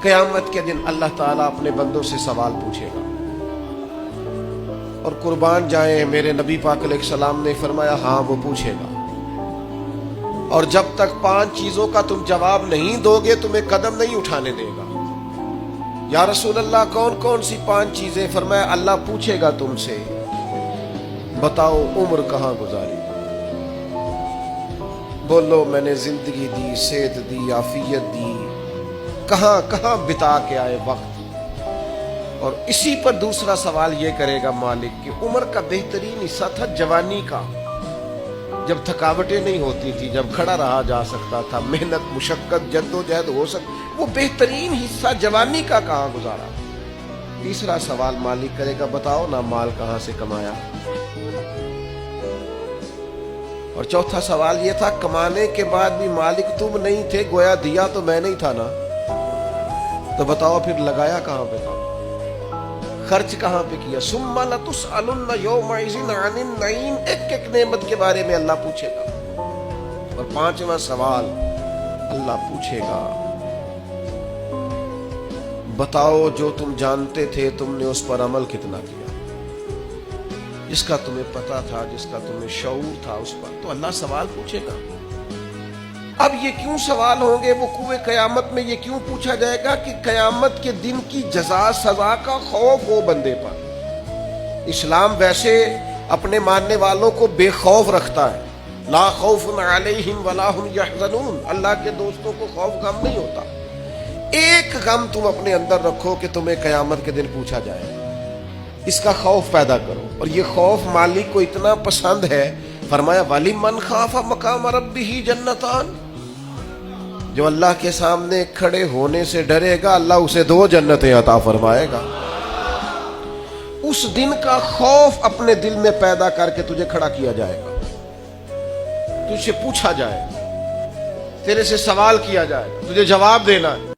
قیامت کے دن اللہ تعالیٰ اپنے بندوں سے سوال پوچھے گا، اور قربان جائیں میرے نبی پاک علیہ السلام نے فرمایا ہاں وہ پوچھے گا، اور جب تک 5 چیزوں کا تم جواب نہیں دو گے تمہیں قدم نہیں اٹھانے دے گا۔ یا رسول اللہ کون کون سی 5 چیزیں؟ فرمایا اللہ پوچھے گا تم سے، بتاؤ عمر کہاں گزاری؟ بولو میں نے زندگی دی، صحت دی، عافیت دی، کہاں کہاں بتا کے آئے وقت؟ اور اسی پر دوسرا سوال یہ کرے گا مالک کہ عمر کا بہترین حصہ تھا جوانی کا، جب تھکاوٹیں نہیں ہوتی تھی، جب کھڑا رہا جا سکتا تھا، محنت مشقت جد و جہد ہو سکتی، وہ بہترین حصہ جوانی کا کہاں گزارا؟ تیسرا سوال مالک کرے گا بتاؤ نا مال کہاں سے کمایا؟ اور چوتھا سوال یہ تھا کمانے کے بعد بھی مالک تم نہیں تھے، گویا دیا تو میں نہیں تھا نا، تو بتاؤ پھر لگایا کہاں پہ تھا، خرچ کہاں پہ کیا؟ ثم لتسألن یومئذ عن النعیم، ایک ایک نعمت کے بارے میں اللہ پوچھے گا۔ اور 5واں سوال اللہ پوچھے گا بتاؤ جو تم جانتے تھے تم نے اس پر عمل کتنا کیا؟ جس کا تمہیں پتا تھا، جس کا تمہیں شعور تھا اس پر تو اللہ سوال پوچھے گا۔ اب یہ کیوں سوال ہوں گے وقوع قیامت میں؟ یہ کیوں پوچھا جائے گا کہ قیامت کے دن کی جزا سزا کا خوف ہو بندے پر۔ اسلام ویسے اپنے ماننے والوں کو بے خوف رکھتا ہے، لا خوف علیہم ولا هم یحزنون، اللہ کے دوستوں کو خوف غم نہیں ہوتا۔ ایک غم تم اپنے اندر رکھو کہ تمہیں قیامت کے دن پوچھا جائے، اس کا خوف پیدا کرو، اور یہ خوف مالک کو اتنا پسند ہے، فرمایا وَلِمَنْ خَافَ مَقَامَ رَبِّهِ جَنَّتَانِ، جو اللہ کے سامنے کھڑے ہونے سے ڈرے گا اللہ اسے 2 جنتیں عطا فرمائے گا۔ اس دن کا خوف اپنے دل میں پیدا کر کے تجھے کھڑا کیا جائے گا، تجھ سے پوچھا جائے گا، تیرے سے سوال کیا جائے گا، تجھے جواب دینا ہے۔